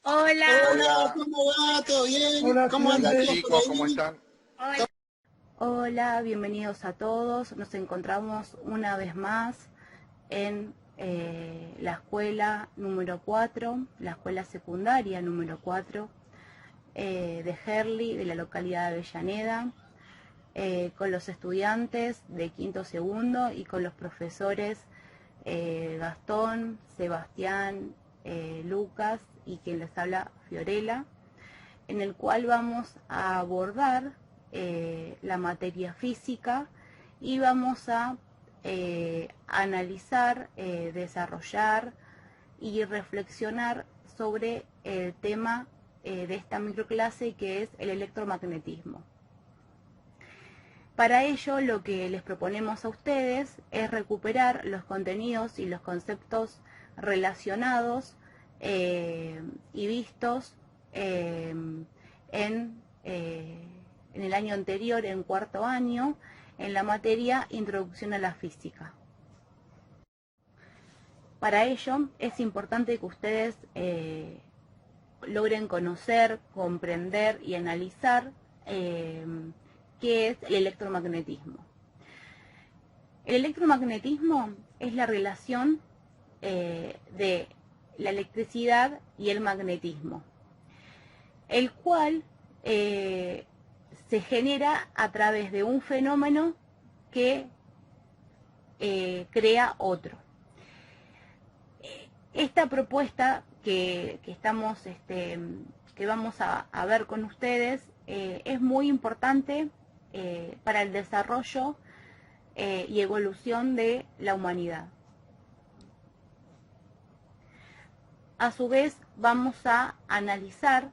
Hola, Hola, Hola, ¿cómo va? ¿Todo bien? Hola, ¿Cómo anda hola estudiantes. todo por chicos, ¿cómo ahí? están? hola. Hola, bienvenidos a todos. Nos encontramos una vez más en la escuela número 4, la escuela secundaria número 4 de Herli, de la localidad de Avellaneda, con los estudiantes de quinto segundo y con los profesores Gastón, Sebastián, Lucas y quien les habla Fiorella, en el cual vamos a abordar la materia física y vamos a analizar, desarrollar y reflexionar sobre el tema de esta microclase, que es el electromagnetismo. Para ello, lo que les proponemos a ustedes es recuperar los contenidos y los conceptos relacionados y vistos eh, en el año anterior, en cuarto año, en la materia Introducción a la Física. Para ello es importante que ustedes logren conocer, comprender y analizar qué es el electromagnetismo. El electromagnetismo es la relación de la electricidad y el magnetismo, el cual se genera a través de un fenómeno que crea otro. Esta propuesta que vamos a ver con ustedes es muy importante para el desarrollo y evolución de la humanidad. A su vez vamos a analizar,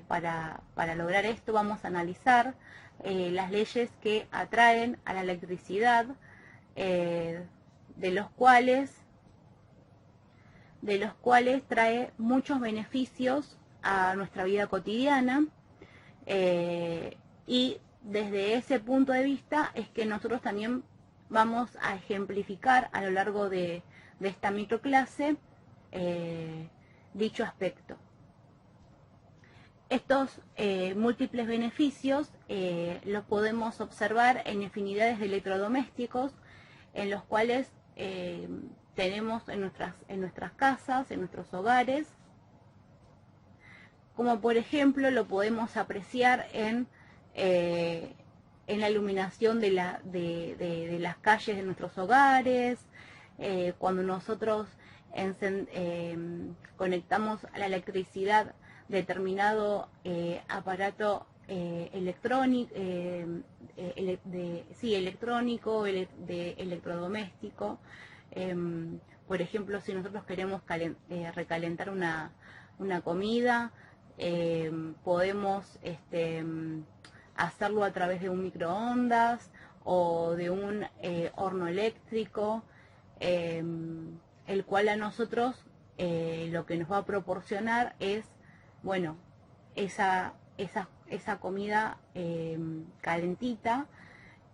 para lograr esto vamos a analizar las leyes que atraen a la electricidad, de los cuales trae muchos beneficios a nuestra vida cotidiana, y desde ese punto de vista es que nosotros también vamos a ejemplificar a lo largo de esta microclase dicho aspecto. Estos múltiples beneficios los podemos observar en infinidades de electrodomésticos en los cuales tenemos en nuestras casas, en nuestros hogares, como por ejemplo lo podemos apreciar en la iluminación de las calles de nuestros hogares, cuando nosotros conectamos a la electricidad determinado aparato electrónico, electrónico, de electrodoméstico. Por ejemplo, si nosotros queremos recalentar una comida, podemos hacerlo a través de un microondas o de un horno eléctrico, el cual a nosotros lo que nos va a proporcionar es, bueno, esa comida calentita,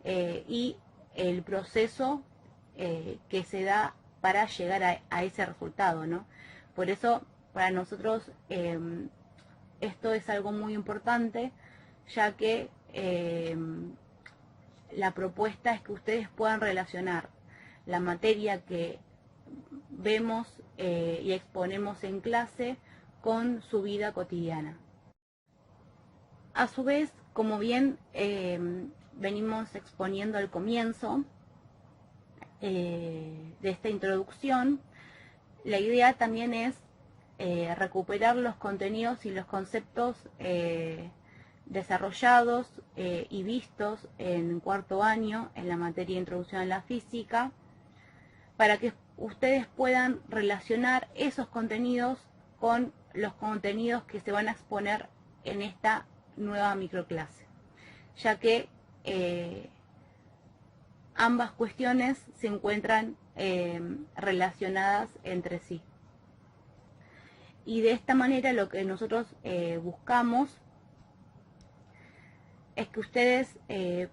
y el proceso que se da para llegar a ese resultado, ¿no? Por eso, para nosotros esto es algo muy importante, ya que la propuesta es que ustedes puedan relacionar la materia que vemos y exponemos en clase con su vida cotidiana. A su vez, como bien venimos exponiendo al comienzo de esta introducción, la idea también es recuperar los contenidos y los conceptos desarrollados y vistos en cuarto año en la materia de Introducción a la Física, para que ustedes puedan relacionar esos contenidos con los contenidos que se van a exponer en esta nueva microclase, ya que ambas cuestiones se encuentran relacionadas entre sí. Y de esta manera lo que nosotros buscamos es que ustedes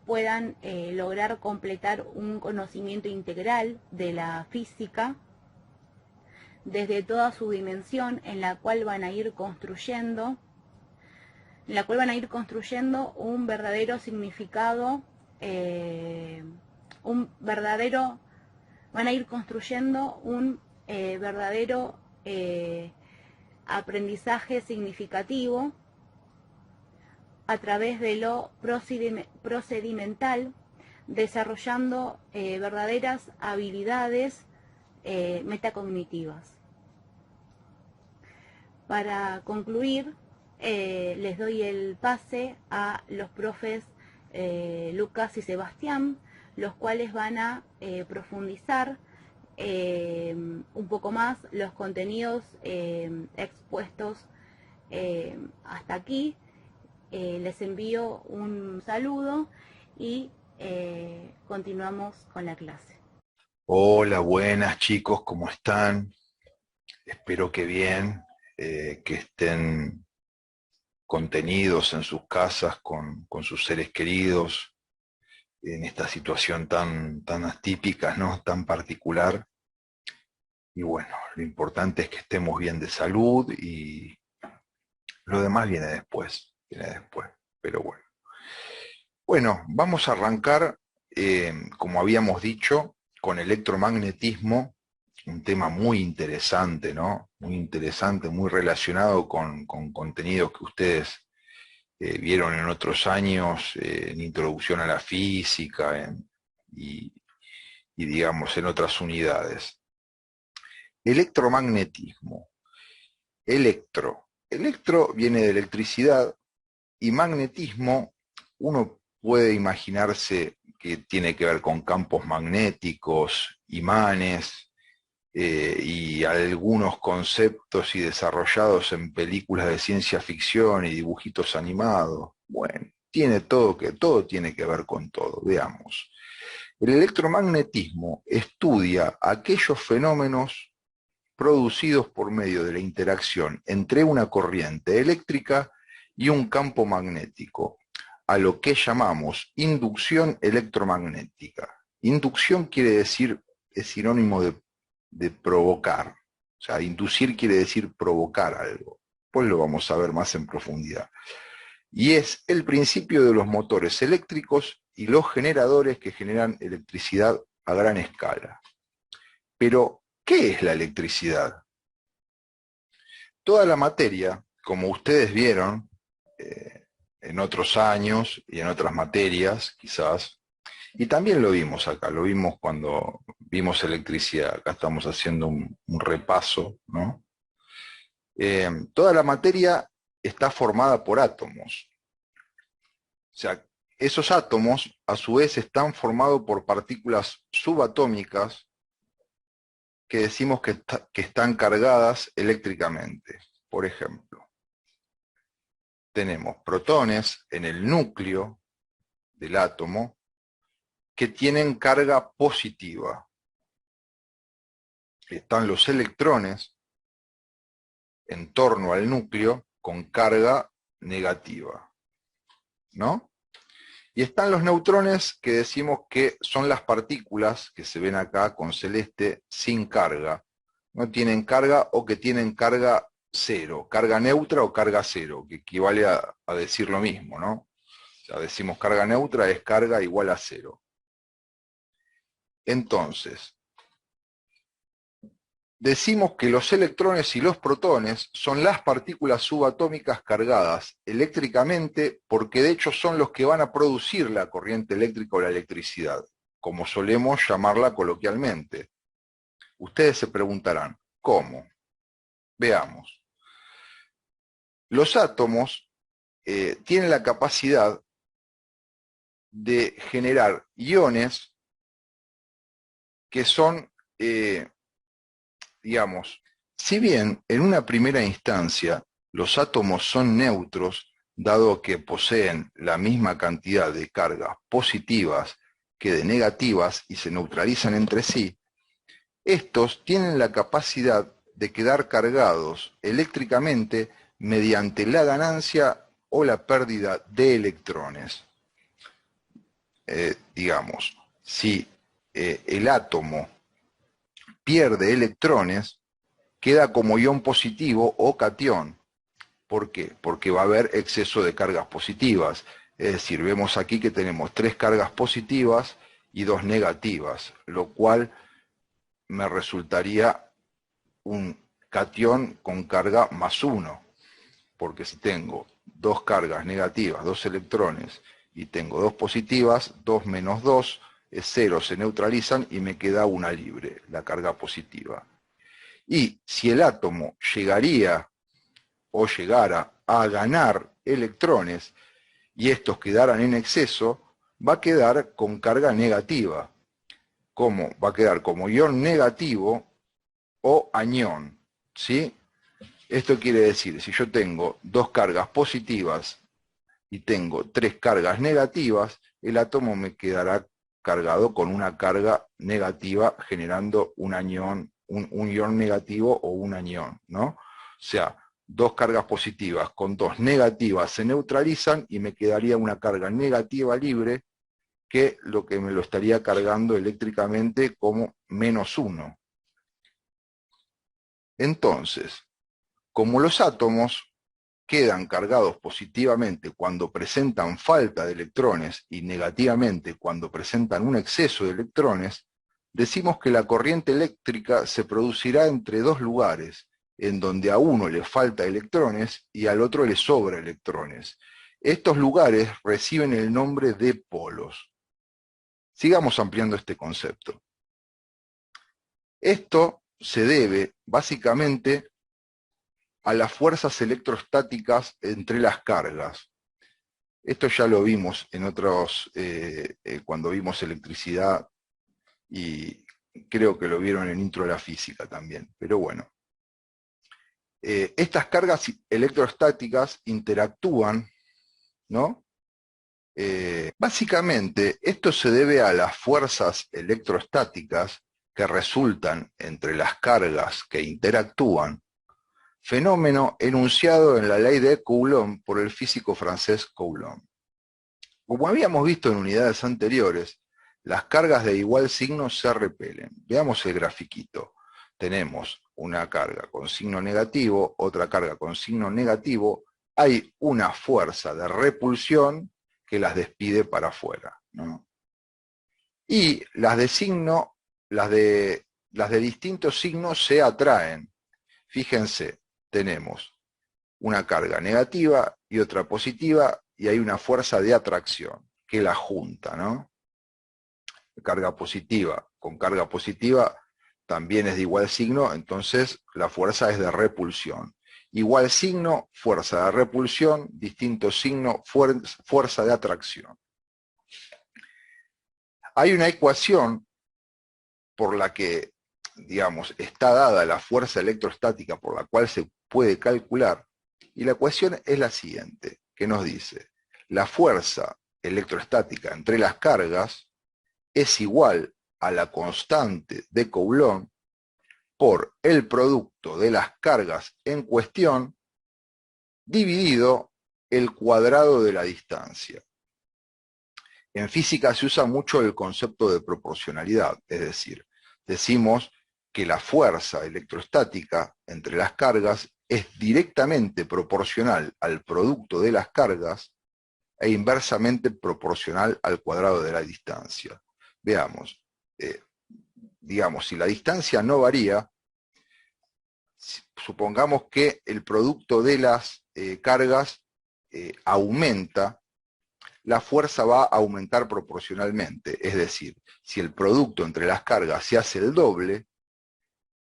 puedan lograr completar un conocimiento integral de la física, desde toda su dimensión, en la cual van a ir construyendo un verdadero significado, van a ir construyendo un verdadero aprendizaje significativo a través de lo procedimental, desarrollando verdaderas habilidades metacognitivas. Para concluir, les doy el pase a los profes Lucas y Sebastián, los cuales van a profundizar un poco más los contenidos expuestos hasta aquí. Les envío un saludo y continuamos con la clase. Hola, buenas chicos, ¿cómo están? Espero que bien, que estén contenidos en sus casas con sus seres queridos, en esta situación tan atípica, ¿no? Tan particular. Y bueno, lo importante es que estemos bien de salud y lo demás viene después, pero bueno. Bueno, vamos a arrancar, como habíamos dicho, con electromagnetismo, un tema muy interesante, ¿no? Muy interesante, muy relacionado con contenidos que ustedes vieron en otros años, en Introducción a la Física, y digamos en otras unidades. Electromagnetismo. Electro viene de electricidad y magnetismo, uno puede imaginarse que tiene que ver con campos magnéticos, imanes, y algunos conceptos y desarrollados en películas de ciencia ficción y dibujitos animados. Bueno, todo tiene que ver con todo. Veamos. El electromagnetismo estudia aquellos fenómenos producidos por medio de la interacción entre una corriente eléctrica y un campo magnético, a lo que llamamos inducción electromagnética. Inducción quiere decir, es sinónimo de provocar. O sea, inducir quiere decir provocar algo. Pues lo vamos a ver más en profundidad. Y es el principio de los motores eléctricos y los generadores que generan electricidad a gran escala. Pero, ¿qué es la electricidad? Toda la materia, como ustedes vieron en otros años y en otras materias, quizás, y también lo vimos acá, lo vimos cuando vimos electricidad, acá estamos haciendo un repaso, ¿no? Toda la materia está formada por átomos. O sea, esos átomos, a su vez, están formados por partículas subatómicas que decimos que están cargadas eléctricamente. Por ejemplo, tenemos protones en el núcleo del átomo que tienen carga positiva. Están los electrones en torno al núcleo con carga negativa, ¿no? Y están los neutrones, que decimos que son las partículas que se ven acá con celeste sin carga. No tienen carga o que tienen carga cero, carga neutra o carga cero, que equivale a decir lo mismo, ¿no? O sea, decimos carga neutra es carga igual a cero. Entonces, decimos que los electrones y los protones son las partículas subatómicas cargadas eléctricamente, porque de hecho son los que van a producir la corriente eléctrica o la electricidad, como solemos llamarla coloquialmente. Ustedes se preguntarán, ¿cómo? Veamos. Los átomos tienen la capacidad de generar iones que son, digamos, si bien en una primera instancia los átomos son neutros, dado que poseen la misma cantidad de cargas positivas que de negativas y se neutralizan entre sí, estos tienen la capacidad de quedar cargados eléctricamente mediante la ganancia o la pérdida de electrones. Digamos, si el átomo pierde electrones, queda como ion positivo o catión. ¿Por qué? Porque va a haber exceso de cargas positivas. Es decir, vemos aquí que tenemos 3 cargas positivas y 2 negativas, lo cual me resultaría un catión con carga más 1. Porque si tengo 2 cargas negativas, 2 electrones, y tengo 2 positivas, 2 menos 2 es 0, se neutralizan y me queda una libre, la carga positiva. Y si el átomo llegaría o llegara a ganar electrones y estos quedaran en exceso, va a quedar con carga negativa. ¿Cómo? Va a quedar como ion negativo o anión, ¿sí? Esto quiere decir, si yo tengo 2 cargas positivas y tengo 3 cargas negativas, el átomo me quedará cargado con una carga negativa, generando un anión, un ion negativo o un anión, ¿no? O sea, 2 cargas positivas con 2 negativas se neutralizan y me quedaría una carga negativa libre, que lo que me lo estaría cargando eléctricamente como -1. Entonces, como los átomos quedan cargados positivamente cuando presentan falta de electrones y negativamente cuando presentan un exceso de electrones, decimos que la corriente eléctrica se producirá entre 2 lugares, en donde a uno le falta electrones y al otro le sobra electrones. Estos lugares reciben el nombre de polos. Sigamos ampliando este concepto. Esto se debe básicamente a las fuerzas electrostáticas entre las cargas. Esto ya lo vimos en otros, cuando vimos electricidad, y creo que lo vieron en intro de la física también, pero bueno. Estas cargas electrostáticas interactúan, ¿no? Básicamente, esto se debe a las fuerzas electrostáticas que resultan entre las cargas que interactúan, fenómeno enunciado en la ley de Coulomb por el físico francés Coulomb. Como habíamos visto en unidades anteriores, las cargas de igual signo se repelen. Veamos el grafiquito. Tenemos una carga con signo negativo, otra carga con signo negativo. Hay una fuerza de repulsión que las despide para afuera, ¿no? Y las de distintos signos se atraen. Fíjense, tenemos una carga negativa y otra positiva, y hay una fuerza de atracción que la junta, ¿no? Carga positiva con carga positiva también es de igual signo, entonces la fuerza es de repulsión. Igual signo, fuerza de repulsión, distinto signo, fuerza de atracción. Hay una ecuación por la que, digamos, está dada la fuerza electrostática por la cual se puede calcular, y la ecuación es la siguiente, que nos dice: la fuerza electrostática entre las cargas es igual a la constante de Coulomb por el producto de las cargas en cuestión dividido el cuadrado de la distancia. En física se usa mucho el concepto de proporcionalidad, es decir, decimos que la fuerza electrostática entre las cargas es directamente proporcional al producto de las cargas e inversamente proporcional al cuadrado de la distancia. Veamos, digamos, si la distancia no varía, supongamos que el producto de las cargas aumenta, la fuerza va a aumentar proporcionalmente. Es decir, si el producto entre las cargas se hace el doble,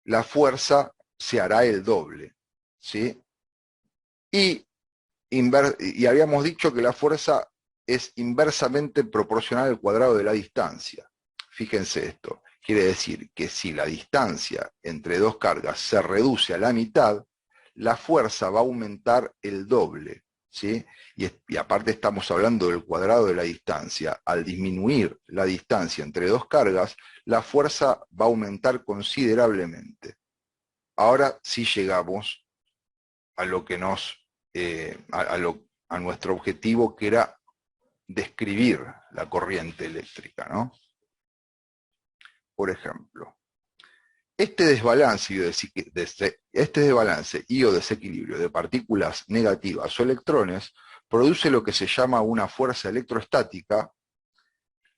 la fuerza se hará el doble, ¿sí? Y habíamos dicho que la fuerza es inversamente proporcional al cuadrado de la distancia. Fíjense esto, quiere decir que si la distancia entre dos cargas se reduce a la mitad, la fuerza va a aumentar el doble, ¿sí? Y aparte estamos hablando del cuadrado de la distancia. Al disminuir la distancia entre dos cargas, la fuerza va a aumentar considerablemente. Ahora sí llegamos a lo que a nuestro objetivo, que era describir la corriente eléctrica, ¿no? Por ejemplo, Este desbalance y o desequilibrio de partículas negativas o electrones produce lo que se llama una fuerza electrostática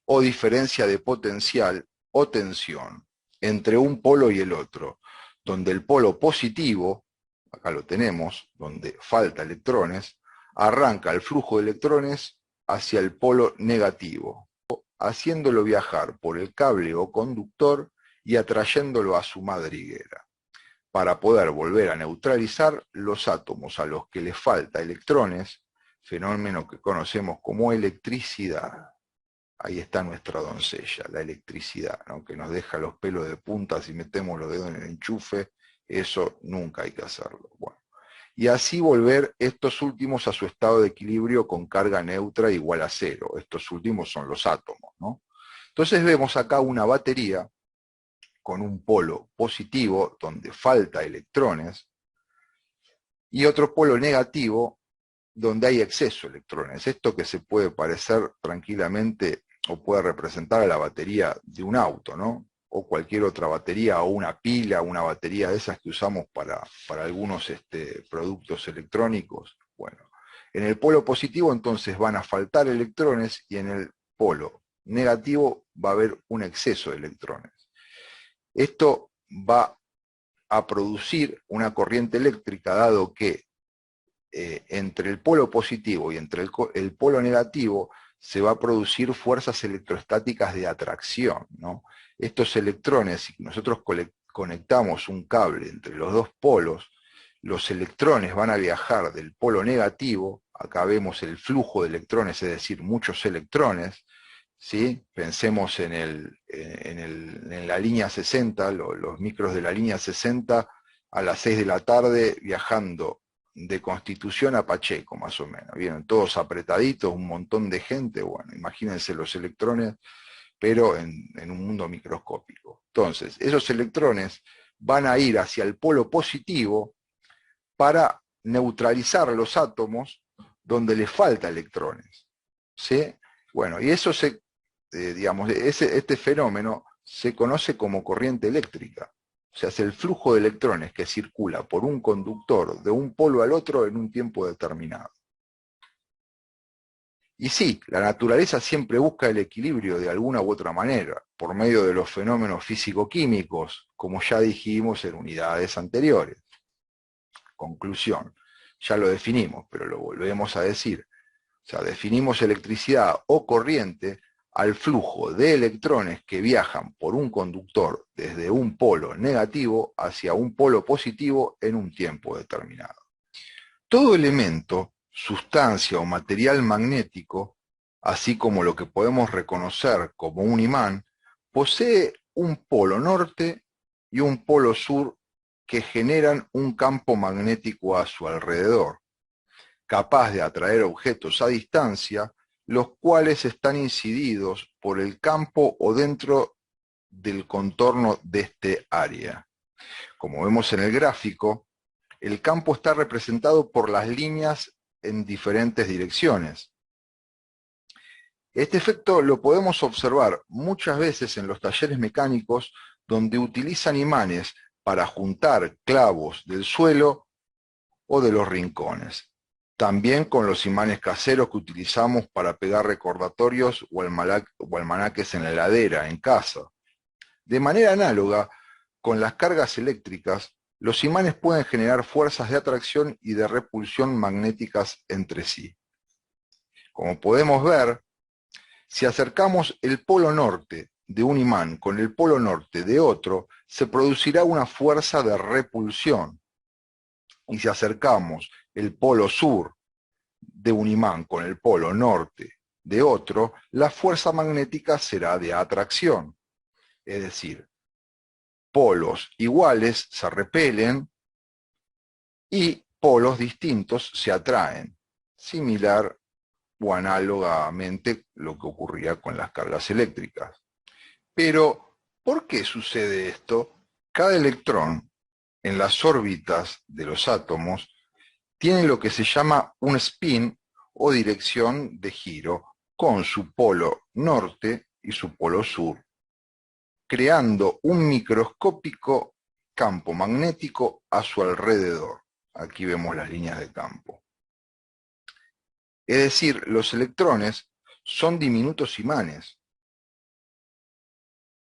o diferencia de potencial o tensión entre un polo y el otro, donde el polo positivo, acá lo tenemos, donde falta electrones, arranca el flujo de electrones hacia el polo negativo, haciéndolo viajar por el cable o conductor y atrayéndolo a su madriguera, para poder volver a neutralizar los átomos a los que les falta electrones, fenómeno que conocemos como electricidad. Ahí está nuestra doncella, la electricidad, ¿no? Que nos deja los pelos de punta si metemos los dedos en el enchufe. Eso nunca hay que hacerlo. Bueno, y así volver estos últimos a su estado de equilibrio con carga neutra igual a cero. Estos últimos son los átomos, ¿no? Entonces vemos acá una batería con un polo positivo donde falta electrones y otro polo negativo donde hay exceso de electrones. Esto que se puede parecer tranquilamente o puede representar a la batería de un auto, ¿no? O cualquier otra batería, o una pila, una batería de esas que usamos para algunos productos electrónicos. Bueno, en el polo positivo entonces van a faltar electrones y en el polo negativo va a haber un exceso de electrones. Esto va a producir una corriente eléctrica, dado que entre el polo positivo y entre el polo negativo se va a producir fuerzas electrostáticas de atracción, ¿no? Estos electrones, si nosotros conectamos un cable entre los dos polos, los electrones van a viajar del polo negativo, acá vemos el flujo de electrones, es decir, muchos electrones, ¿sí? Pensemos en la línea 60, los micros de la línea 60 a las 6 de la tarde viajando de Constitución a Pacheco, más o menos. Vienen todos apretaditos, un montón de gente, bueno, imagínense los electrones, pero en un mundo microscópico. Entonces, esos electrones van a ir hacia el polo positivo para neutralizar los átomos donde les falta electrones, ¿sí? Bueno, y eso este fenómeno se conoce como corriente eléctrica. O sea, es el flujo de electrones que circula por un conductor de un polo al otro en un tiempo determinado. Y sí, la naturaleza siempre busca el equilibrio de alguna u otra manera, por medio de los fenómenos físico-químicos, como ya dijimos en unidades anteriores. Conclusión, ya lo definimos, pero lo volvemos a decir. O sea, definimos electricidad o corriente al flujo de electrones que viajan por un conductor desde un polo negativo hacia un polo positivo en un tiempo determinado. Todo elemento, sustancia o material magnético, así como lo que podemos reconocer como un imán, posee un polo norte y un polo sur que generan un campo magnético a su alrededor, capaz de atraer objetos a distancia, los cuales están incididos por el campo o dentro del contorno de este área. Como vemos en el gráfico, el campo está representado por las líneas en diferentes direcciones. Este efecto lo podemos observar muchas veces en los talleres mecánicos donde utilizan imanes para juntar clavos del suelo o de los rincones. También con los imanes caseros que utilizamos para pegar recordatorios o almanaques en la heladera, en casa. De manera análoga, con las cargas eléctricas, los imanes pueden generar fuerzas de atracción y de repulsión magnéticas entre sí. Como podemos ver, si acercamos el polo norte de un imán con el polo norte de otro, se producirá una fuerza de repulsión. Y si acercamos el polo sur de un imán con el polo norte de otro, la fuerza magnética será de atracción. Es decir, polos iguales se repelen y polos distintos se atraen. Similar o análogamente lo que ocurría con las cargas eléctricas. Pero, ¿por qué sucede esto? Cada electrón en las órbitas de los átomos tiene lo que se llama un spin o dirección de giro con su polo norte y su polo sur. creando un microscópico campo magnético a su alrededor. Aquí vemos las líneas de campo. Es decir, los electrones son diminutos imanes.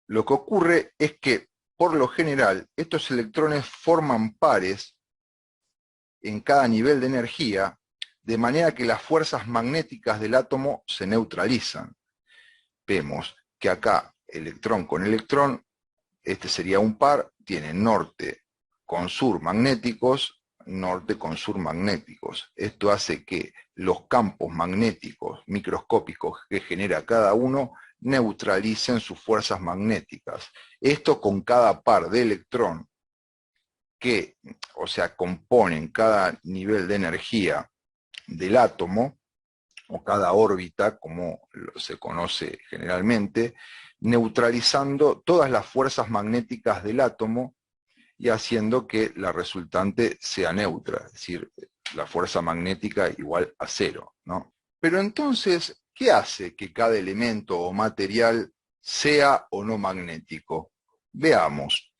Lo que ocurre es que, por lo general, estos electrones forman pares en cada nivel de energía, de manera que las fuerzas magnéticas del átomo se neutralizan. Vemos que acá, electrón con electrón, este sería un par, tiene norte con sur magnéticos, norte con sur magnéticos. Esto hace que los campos magnéticos microscópicos que genera cada uno neutralicen sus fuerzas magnéticas. Esto con cada par de electrón que, o sea, componen cada nivel de energía del átomo, o cada órbita, como se conoce generalmente, neutralizando todas las fuerzas magnéticas del átomo y haciendo que la resultante sea neutra, es decir, la fuerza magnética igual a cero, ¿no? Pero entonces, ¿qué hace que cada elemento o material sea o no magnético? Veamos.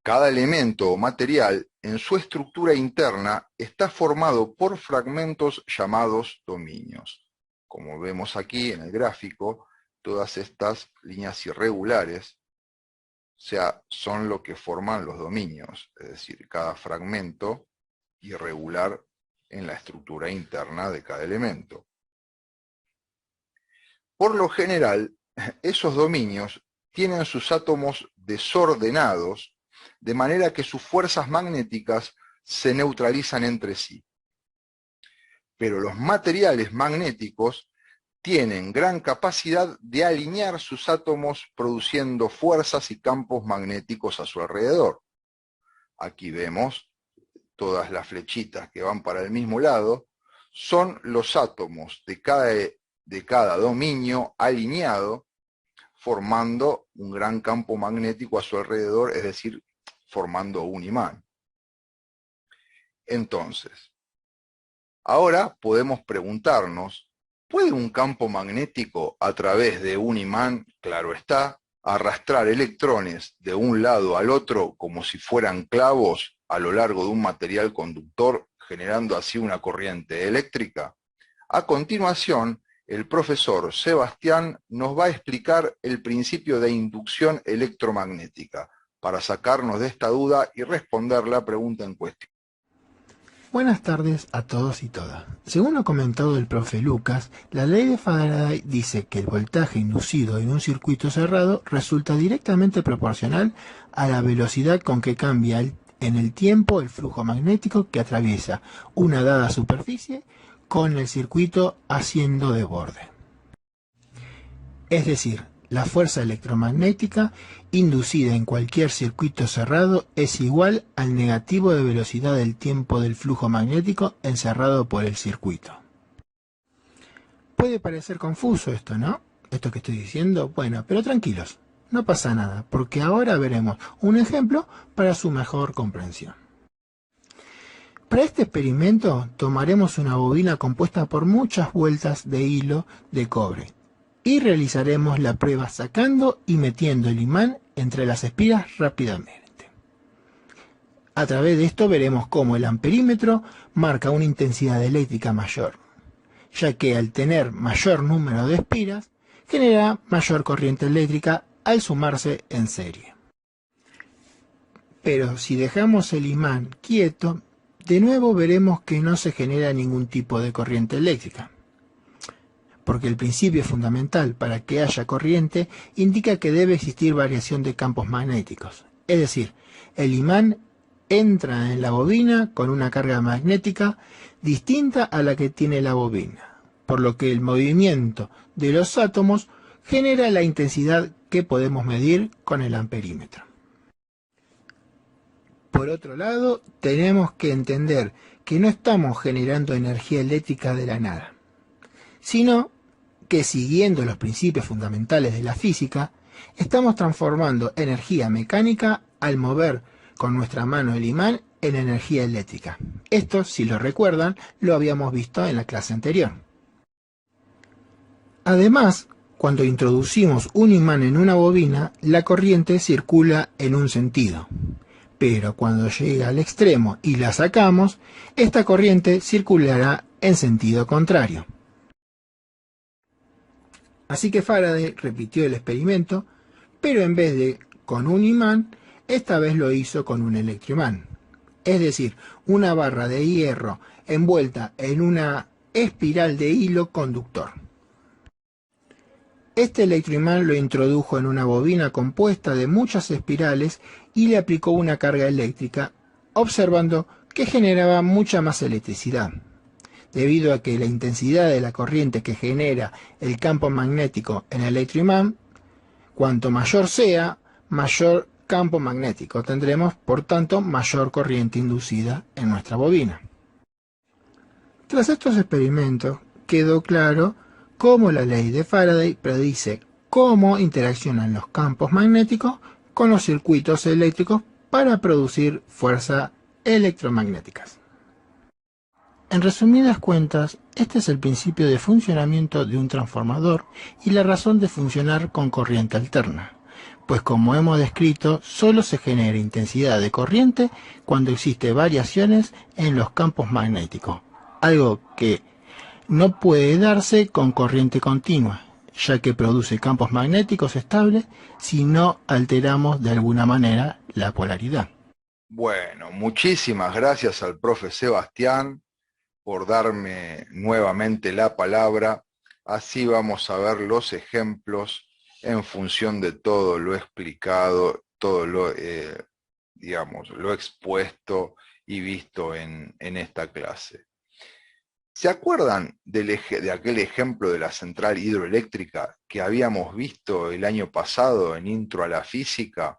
Cada elemento o material, en su estructura interna, está formado por fragmentos llamados dominios. Como vemos aquí en el gráfico, todas estas líneas irregulares, o sea, son lo que forman los dominios, es decir, cada fragmento irregular en la estructura interna de cada elemento. Por lo general, esos dominios tienen sus átomos desordenados, de manera que sus fuerzas magnéticas se neutralizan entre sí. Pero los materiales magnéticos tienen gran capacidad de alinear sus átomos produciendo fuerzas y campos magnéticos a su alrededor. Aquí vemos todas las flechitas que van para el mismo lado, son los átomos de cada dominio alineado, formando un gran campo magnético a su alrededor, es decir, formando un imán. Entonces, ahora podemos preguntarnos, ¿puede un campo magnético a través de un imán, claro está, arrastrar electrones de un lado al otro como si fueran clavos a lo largo de un material conductor, generando así una corriente eléctrica? A continuación, el profesor Sebastián nos va a explicar el principio de inducción electromagnética, para sacarnos de esta duda y responder la pregunta en cuestión. Buenas tardes a todos y todas. Según ha comentado el profe Lucas, la ley de Faraday dice que el voltaje inducido en un circuito cerrado resulta directamente proporcional a la velocidad con que cambia en el tiempo el flujo magnético que atraviesa una dada superficie con el circuito haciendo de borde. Es decir, la fuerza electromagnética inducida en cualquier circuito cerrado es igual al negativo de velocidad del tiempo del flujo magnético encerrado por el circuito. Puede parecer confuso esto, ¿no? Esto que estoy diciendo, bueno, pero tranquilos, no pasa nada, porque ahora veremos un ejemplo para su mejor comprensión. Para este experimento tomaremos una bobina compuesta por muchas vueltas de hilo de cobre y realizaremos la prueba sacando y metiendo el imán entre las espiras rápidamente. A través de esto veremos cómo el amperímetro marca una intensidad eléctrica mayor, ya que al tener mayor número de espiras genera mayor corriente eléctrica al sumarse en serie. Pero si dejamos el imán quieto, de nuevo veremos que no se genera ningún tipo de corriente eléctrica, porque el principio fundamental para que haya corriente indica que debe existir variación de campos magnéticos. Es decir, el imán entra en la bobina con una carga magnética distinta a la que tiene la bobina, por lo que el movimiento de los átomos genera la intensidad que podemos medir con el amperímetro. Por otro lado, tenemos que entender que no estamos generando energía eléctrica de la nada, sino que siguiendo los principios fundamentales de la física, estamos transformando energía mecánica al mover con nuestra mano el imán en energía eléctrica. Esto, si lo recuerdan, lo habíamos visto en la clase anterior. Además, Cuando introducimos un imán en una bobina, la corriente circula en un sentido. Pero cuando llega al extremo y la sacamos, esta corriente circulará en sentido contrario. Así que Faraday repitió el experimento, pero en vez de con un imán, esta vez lo hizo con un electroimán. Es decir, una barra de hierro envuelta en una espiral de hilo conductor. Este electroimán lo introdujo en una bobina compuesta de muchas espirales y le aplicó una carga eléctrica, observando que generaba mucha más electricidad. Debido a que la intensidad de la corriente que genera el campo magnético en el electroimán, cuanto mayor sea, mayor campo magnético tendremos, por tanto, mayor corriente inducida en nuestra bobina. Tras estos experimentos, quedó claro cómo la ley de Faraday predice cómo interaccionan los campos magnéticos con los circuitos eléctricos para producir fuerzas electromagnéticas. En resumidas cuentas, este es el principio de funcionamiento de un transformador y la razón de funcionar con corriente alterna, pues como hemos descrito, solo se genera intensidad de corriente cuando existe variaciones en los campos magnéticos, algo que no puede darse con corriente continua, ya que produce campos magnéticos estables si no alteramos de alguna manera la polaridad. Bueno, muchísimas gracias al profe Sebastián por darme nuevamente la palabra. Así vamos a ver los ejemplos en función de todo lo explicado, todo lo, lo expuesto y visto en esta clase. ¿Se acuerdan de aquel ejemplo de la central hidroeléctrica que habíamos visto el año pasado en Intro a la Física?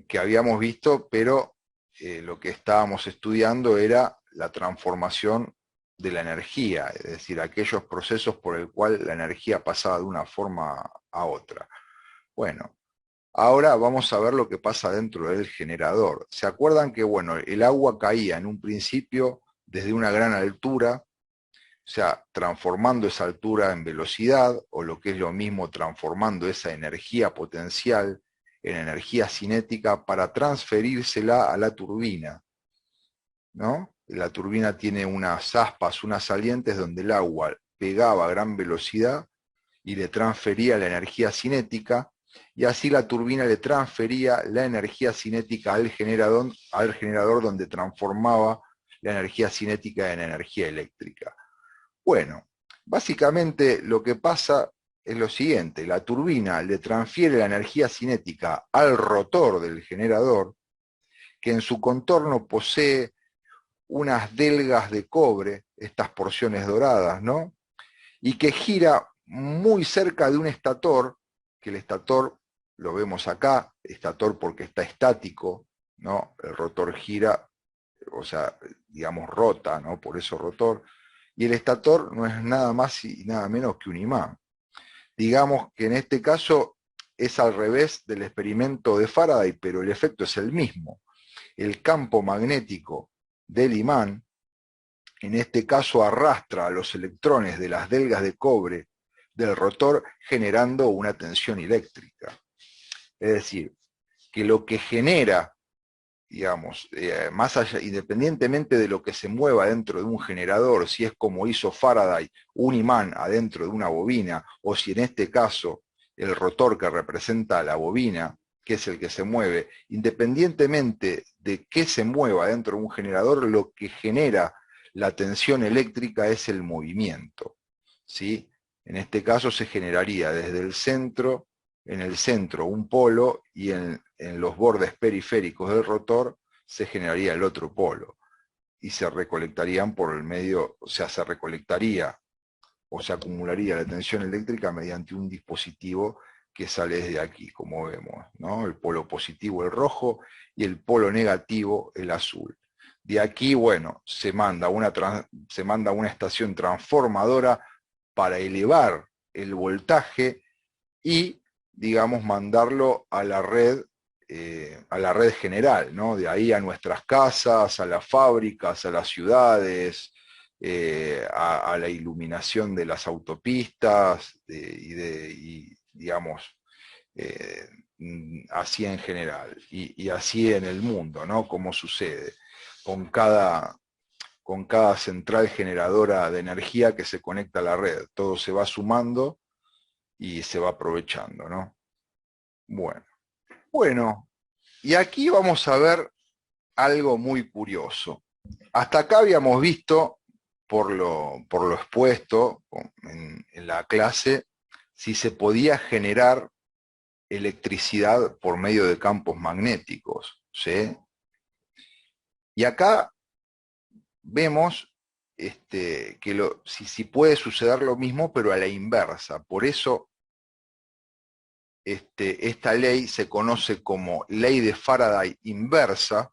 Que habíamos visto, pero lo que estábamos estudiando era la transformación de la energía, es decir, aquellos procesos por el cual la energía pasaba de una forma a otra. Bueno, ahora vamos a ver lo que pasa dentro del generador. ¿Se acuerdan que, bueno, el agua caía en un principio desde una gran altura, o sea, transformando esa altura en velocidad, o lo que es lo mismo, transformando esa energía potencial en energía cinética para transferírsela a la turbina, ¿no? La turbina tiene unas aspas, unas salientes donde el agua pegaba a gran velocidad y le transfería la energía cinética, y así la turbina le transfería la energía cinética al generador donde transformaba la energía cinética en energía eléctrica. Bueno, básicamente lo que pasa es lo siguiente: la turbina le transfiere la energía cinética al rotor del generador, que en su contorno posee unas delgas de cobre, estas porciones doradas, ¿no? Y que gira muy cerca de un estator, que el estator, lo vemos acá, estator porque está estático, ¿no? El rotor gira, o sea, digamos rota, ¿no? Por eso rotor. Y el estator no es nada más y nada menos que un imán. Digamos que en este caso es al revés del experimento de Faraday, pero el efecto es el mismo. El campo magnético del imán, en este caso, arrastra a los electrones de las delgas de cobre del rotor, generando una tensión eléctrica. Es decir, que lo que genera, digamos, más allá, independientemente de lo que se mueva dentro de un generador, si es como hizo Faraday, un imán adentro de una bobina, o si en este caso el rotor que representa la bobina, que es el que se mueve, independientemente de qué se mueva dentro de un generador, lo que genera la tensión eléctrica es el movimiento, ¿sí? En este caso se generaría desde el centro, en el centro un polo, y en los bordes periféricos del rotor se generaría el otro polo, y se recolectarían por el medio, o sea, se recolectaría o se acumularía la tensión eléctrica mediante un dispositivo que sale desde aquí, como vemos, ¿no? El polo positivo, el rojo, y el polo negativo, el azul. De aquí, bueno, se manda una estación transformadora para elevar el voltaje y, digamos, mandarlo a la red general, ¿no? De ahí a nuestras casas, a las fábricas, a las ciudades, a la iluminación de las autopistas digamos, así en general, y así en el mundo, ¿no? Como sucede con cada central generadora de energía que se conecta a la red. Todo se va sumando y se va aprovechando, ¿no? Bueno, y aquí vamos a ver algo muy curioso. Hasta acá habíamos visto, por lo expuesto en la clase, si se podía generar electricidad por medio de campos magnéticos, ¿sí? Y acá vemos que si puede suceder lo mismo, pero a la inversa. Por eso esta ley se conoce como ley de Faraday inversa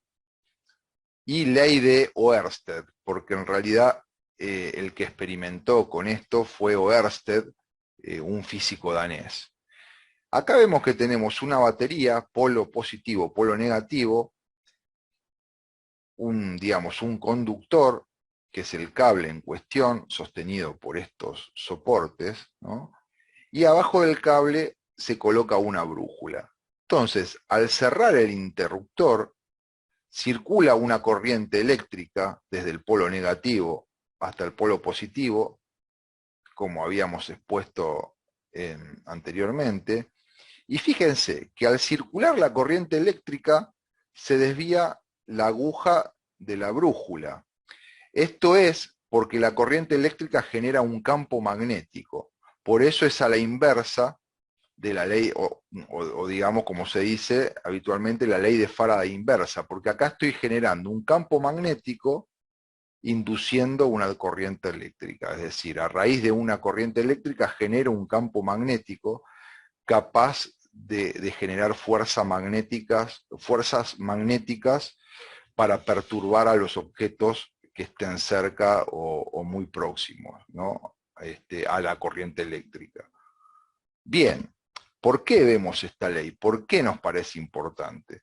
y ley de Ørsted, porque en realidad el que experimentó con esto fue Ørsted, un físico danés. Acá vemos que tenemos una batería, polo positivo, polo negativo, digamos, un conductor, que es el cable en cuestión, sostenido por estos soportes, ¿no? Y abajo del cable se coloca una brújula. Entonces, al cerrar el interruptor, circula una corriente eléctrica desde el polo negativo hasta el polo positivo, como habíamos expuesto anteriormente, y fíjense que al circular la corriente eléctrica se desvía la aguja de la brújula. Esto es porque la corriente eléctrica genera un campo magnético. Por eso es a la inversa de la ley, o digamos como se dice habitualmente, la ley de Faraday inversa, porque acá estoy generando un campo magnético induciendo una corriente eléctrica. Es decir, a raíz de una corriente eléctrica genero un campo magnético capaz de generar fuerzas magnéticas para perturbar a los objetos que estén cerca o muy próximos, ¿no? A la corriente eléctrica. Bien, ¿por qué vemos esta ley? ¿Por qué nos parece importante?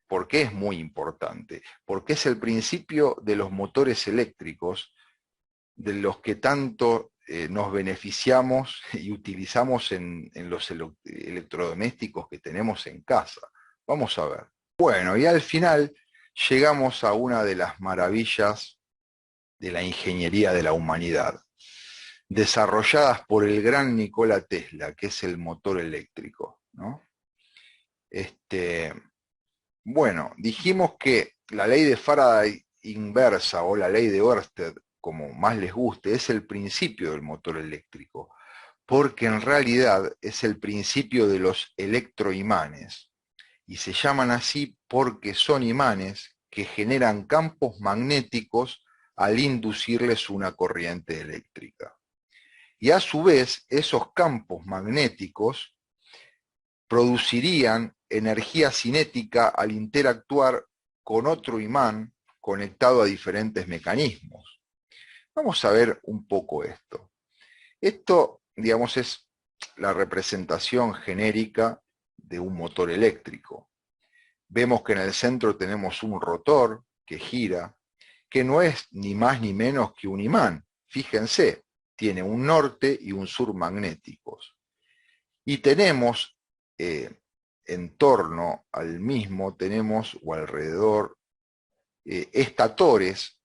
¿Por qué es muy importante? Porque es el principio de los motores eléctricos de los que tanto nos beneficiamos y utilizamos en los electrodomésticos que tenemos en casa. Vamos a ver. Bueno, y al final llegamos a una de las maravillas de la ingeniería de la humanidad, desarrolladas por el gran Nikola Tesla, que es el motor eléctrico, ¿no? Bueno, dijimos que la ley de Faraday inversa o la ley de Ørsted, como más les guste, es el principio del motor eléctrico, porque en realidad es el principio de los electroimanes, y se llaman así porque son imanes que generan campos magnéticos al inducirles una corriente eléctrica. Y a su vez, esos campos magnéticos producirían energía cinética al interactuar con otro imán conectado a diferentes mecanismos. Vamos a ver un poco esto. Esto, digamos, es la representación genérica de un motor eléctrico. Vemos que en el centro tenemos un rotor que gira, que no es ni más ni menos que un imán. Fíjense, tiene un norte y un sur magnéticos. Y tenemos, en torno al mismo, tenemos, o alrededor, estatores.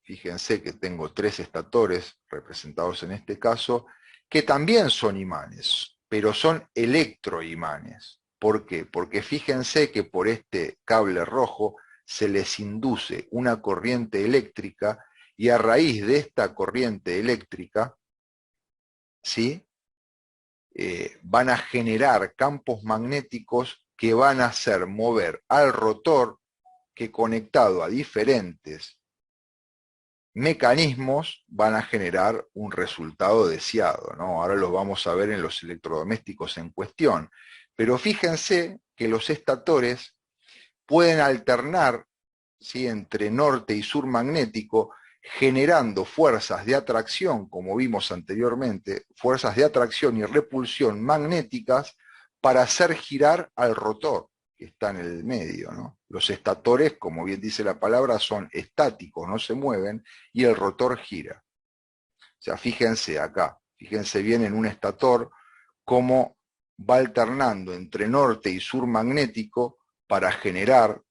Fíjense que tengo 3 estatores representados en este caso, que también son imanes, pero son electroimanes. ¿Por qué? Porque fíjense que por este cable rojo se les induce una corriente eléctrica y a raíz de esta corriente eléctrica, ¿sí? Van a generar campos magnéticos que van a hacer mover al rotor, que conectado a diferentes mecanismos van a generar un resultado deseado, ¿no? Ahora lo vamos a ver en los electrodomésticos en cuestión. Pero fíjense que los estatores pueden alternar, ¿sí?, entre norte y sur magnético, generando fuerzas de atracción, como vimos anteriormente, fuerzas de atracción y repulsión magnéticas para hacer girar al rotor. que está en el medio, ¿no? Los estatores, como bien dice la palabra, son estáticos, no se mueven, y el rotor gira. O sea, fíjense acá, fíjense bien en un estator cómo va alternando entre norte y sur magnético para generar,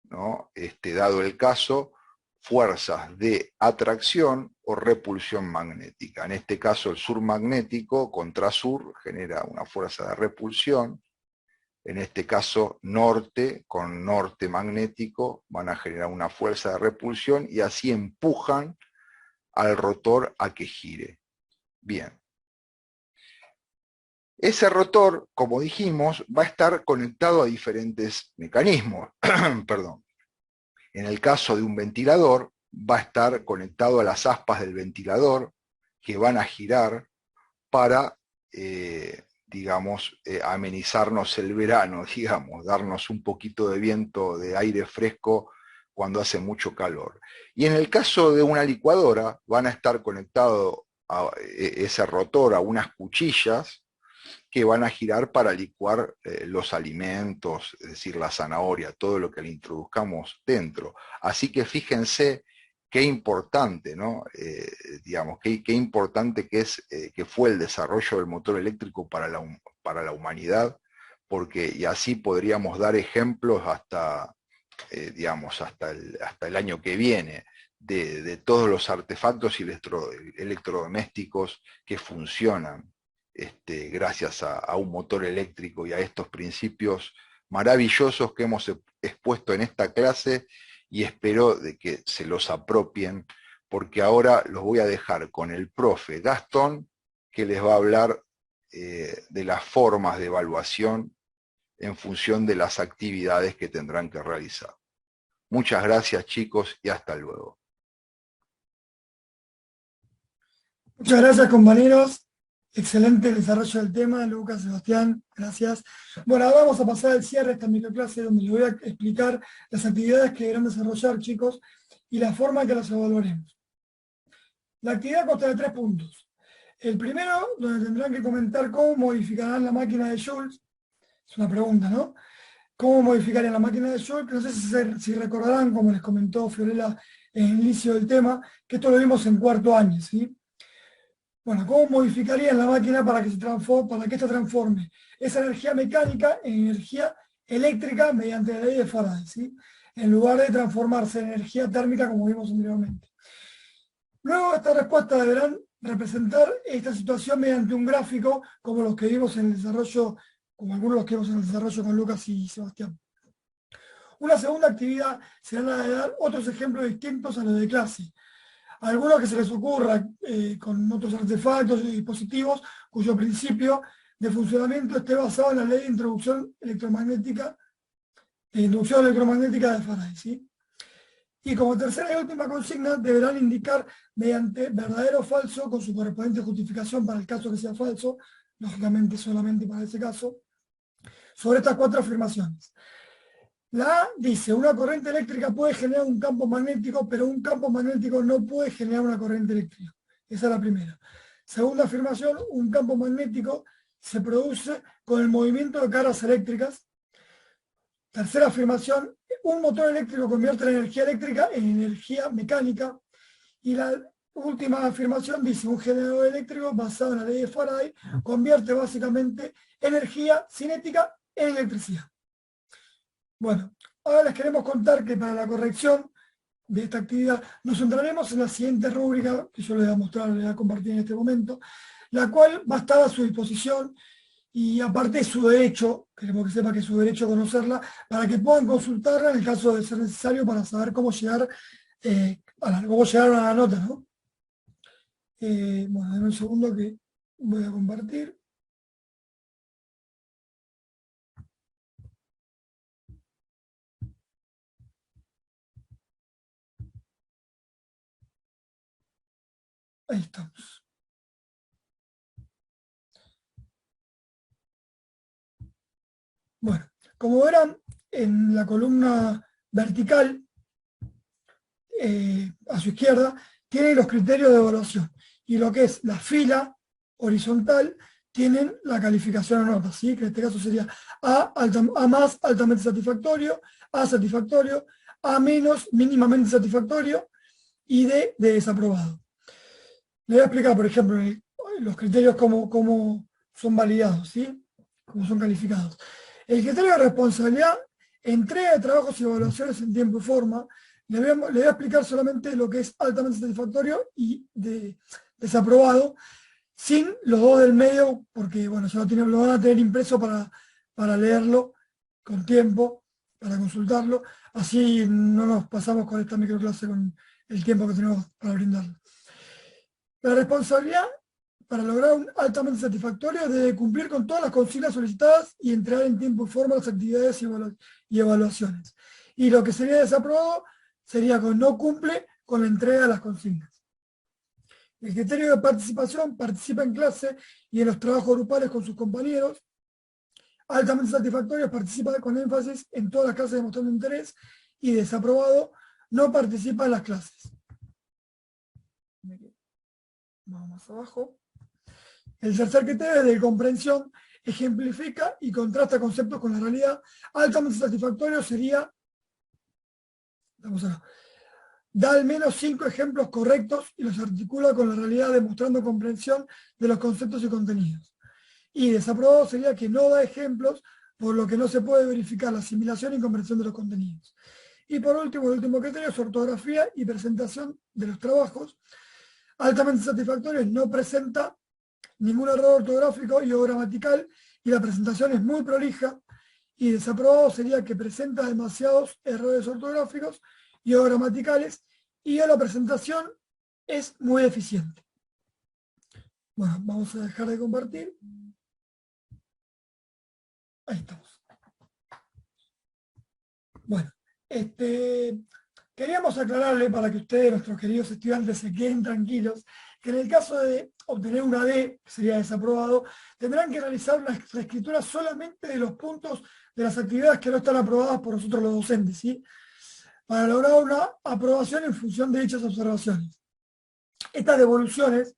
¿no? Dado el caso, fuerzas de atracción o repulsión magnética. En este caso, el sur magnético contra sur genera una fuerza de repulsión. En este caso, norte con norte magnético van a generar una fuerza de repulsión y así empujan al rotor a que gire. Bien. Ese rotor, como dijimos, va a estar conectado a diferentes mecanismos. Perdón. En el caso de un ventilador, va a estar conectado a las aspas del ventilador que van a girar para, digamos, amenizarnos el verano, digamos, darnos un poquito de viento, de aire fresco cuando hace mucho calor. Y en el caso de una licuadora, van a estar conectados a ese rotor a unas cuchillas que van a girar para licuar los alimentos, es decir, la zanahoria, todo lo que le introduzcamos dentro. Así que fíjense qué importante, ¿no? Digamos, qué importante que fue el desarrollo del motor eléctrico para la humanidad, porque y así podríamos dar ejemplos hasta, digamos, hasta el año que viene, de todos los artefactos electrodomésticos que funcionan gracias a un motor eléctrico y a estos principios maravillosos que hemos expuesto en esta clase, y espero de que se los apropien, porque ahora los voy a dejar con el profe Gastón, que les va a hablar de las formas de evaluación en función de las actividades que tendrán que realizar. Muchas gracias, chicos, y hasta luego. Muchas gracias, compañeros. Excelente el desarrollo del tema, Lucas, Sebastián, gracias. Bueno, ahora vamos a pasar al cierre de esta microclase donde les voy a explicar las actividades que deberán desarrollar, chicos, y la forma en que las evaluaremos. La actividad consta de 3 puntos. El primero, donde tendrán que comentar cómo modificarán la máquina de Joule. Es una pregunta, ¿no? ¿Cómo modificarían la máquina de Joule? No sé si recordarán, como les comentó Fiorella en el inicio del tema, que esto lo vimos en 4º año, ¿sí? Bueno, ¿cómo modificarían la máquina para que esta transforme esa energía mecánica en energía eléctrica mediante la ley de Faraday, ¿sí? En lugar de transformarse en energía térmica como vimos anteriormente? Luego, esta respuesta deberán representar esta situación mediante un gráfico como los que vimos en el desarrollo, como algunos de los que vimos en el desarrollo con Lucas y Sebastián. Una segunda actividad será la de dar otros ejemplos distintos a los de clase. Algunos que se les ocurra con otros artefactos y dispositivos cuyo principio de funcionamiento esté basado en la ley de inducción electromagnética de Faraday, ¿sí? Y como tercera y última consigna, deberán indicar mediante verdadero o falso, con su correspondiente justificación para el caso que sea falso, lógicamente solamente para ese caso, sobre estas 4 afirmaciones. La A dice, una corriente eléctrica puede generar un campo magnético, pero un campo magnético no puede generar una corriente eléctrica. Esa es la primera. Segunda afirmación, un campo magnético se produce con el movimiento de cargas eléctricas. Tercera afirmación, un motor eléctrico convierte la energía eléctrica en energía mecánica. Y la última afirmación dice, un generador eléctrico basado en la ley de Faraday convierte básicamente energía cinética en electricidad. Bueno, ahora les queremos contar que para la corrección de esta actividad nos centraremos en la siguiente rúbrica que yo les voy a mostrar, les voy a compartir en este momento, la cual va a estar a su disposición y aparte es su derecho, queremos que sepa que es su derecho conocerla, para que puedan consultarla en el caso de ser necesario para saber cómo llegar a la nota, ¿no? Bueno, denme un segundo que voy a compartir. Ahí estamos. Bueno, como verán, en la columna vertical, a su izquierda, tiene los criterios de evaluación. Y lo que es la fila horizontal, tienen la calificación o nota, ¿sí? Que en este caso sería A más, altamente satisfactorio, A satisfactorio, A menos, mínimamente satisfactorio, y D, de desaprobado. Le voy a explicar, por ejemplo, los criterios cómo son validados, ¿sí? Cómo son calificados. El criterio de responsabilidad, entrega de trabajos y evaluaciones en tiempo y forma. Le voy a explicar solamente lo que es altamente satisfactorio y desaprobado, sin los dos del medio, porque bueno, ya lo van a tener impreso para leerlo con tiempo, para consultarlo. Así no nos pasamos con esta microclase con el tiempo que tenemos para brindarlo. La responsabilidad para lograr un altamente satisfactorio debe cumplir con todas las consignas solicitadas y entregar en tiempo y forma las actividades y evaluaciones. Y lo que sería desaprobado sería que no cumple con la entrega de las consignas. El criterio de participación: participa en clase y en los trabajos grupales con sus compañeros. Altamente satisfactorio: participa con énfasis en todas las clases demostrando interés. Y desaprobado: no participa en las clases. Vamos más abajo. El tercer criterio es de comprensión: ejemplifica y contrasta conceptos con la realidad. Altamente satisfactorio sería, vamos acá, da al menos 5 ejemplos correctos y los articula con la realidad demostrando comprensión de los conceptos y contenidos. Y desaprobado sería que no da ejemplos, por lo que no se puede verificar la asimilación y comprensión de los contenidos. Y por último, el último criterio es ortografía y presentación de los trabajos. Altamente satisfactorio: no presenta ningún error ortográfico y o gramatical y la presentación es muy prolija. Y desaprobado sería que presenta demasiados errores ortográficos y o gramaticales y la presentación es muy eficiente. Bueno, vamos a dejar de compartir. Ahí estamos. Bueno, queríamos aclararle para que ustedes, nuestros queridos estudiantes, se queden tranquilos, que en el caso de obtener una D, que sería desaprobado, tendrán que realizar una reescritura solamente de los puntos de las actividades que no están aprobadas por nosotros los docentes, ¿sí? Para lograr una aprobación en función de dichas observaciones. Estas devoluciones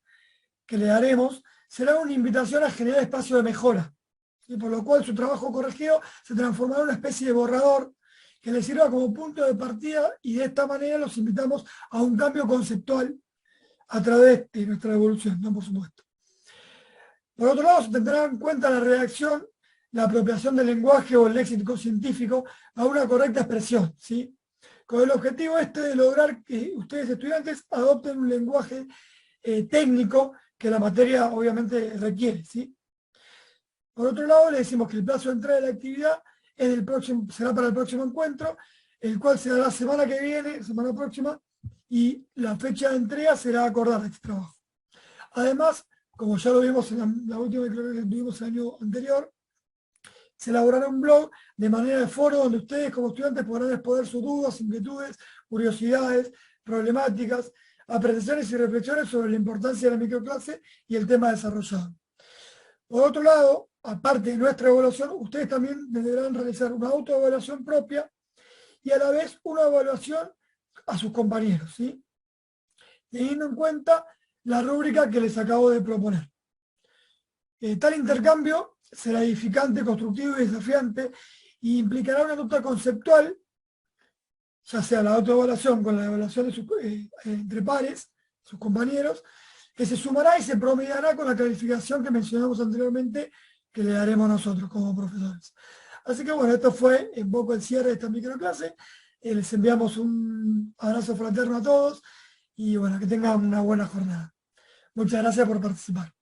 que le daremos serán una invitación a generar espacio de mejora, ¿sí? Por lo cual su trabajo corregido se transformará en una especie de borrador que les sirva como punto de partida, y de esta manera los invitamos a un cambio conceptual a través de nuestra devolución, ¿no? Por supuesto. Por otro lado, se tendrá en cuenta la redacción, la apropiación del lenguaje o el léxico científico a una correcta expresión, ¿sí? Con el objetivo de lograr que ustedes, estudiantes, adopten un lenguaje técnico que la materia obviamente requiere, ¿sí? Por otro lado, le decimos que el plazo de entrada de la actividad será para el próximo encuentro, el cual será la semana que viene, semana próxima, y la fecha de entrega será acordada a este trabajo. Además, como ya lo vimos en la última que tuvimos el año anterior, se elaborará un blog de manera de foro donde ustedes como estudiantes podrán exponer sus dudas, inquietudes, curiosidades, problemáticas, apreciaciones y reflexiones sobre la importancia de la microclase y el tema desarrollado. Por otro lado, aparte de nuestra evaluación, ustedes también deberán realizar una autoevaluación propia y a la vez una evaluación a sus compañeros, ¿sí? Teniendo en cuenta la rúbrica que les acabo de proponer. Tal intercambio será edificante, constructivo y desafiante e implicará una nota conceptual, ya sea la autoevaluación con la evaluación entre pares, sus compañeros, que se sumará y se promediará con la calificación que mencionamos anteriormente, que le daremos nosotros como profesores. Así que bueno, esto fue un poco el cierre de esta microclase. Les enviamos un abrazo fraterno a todos y bueno, que tengan una buena jornada. Muchas gracias por participar.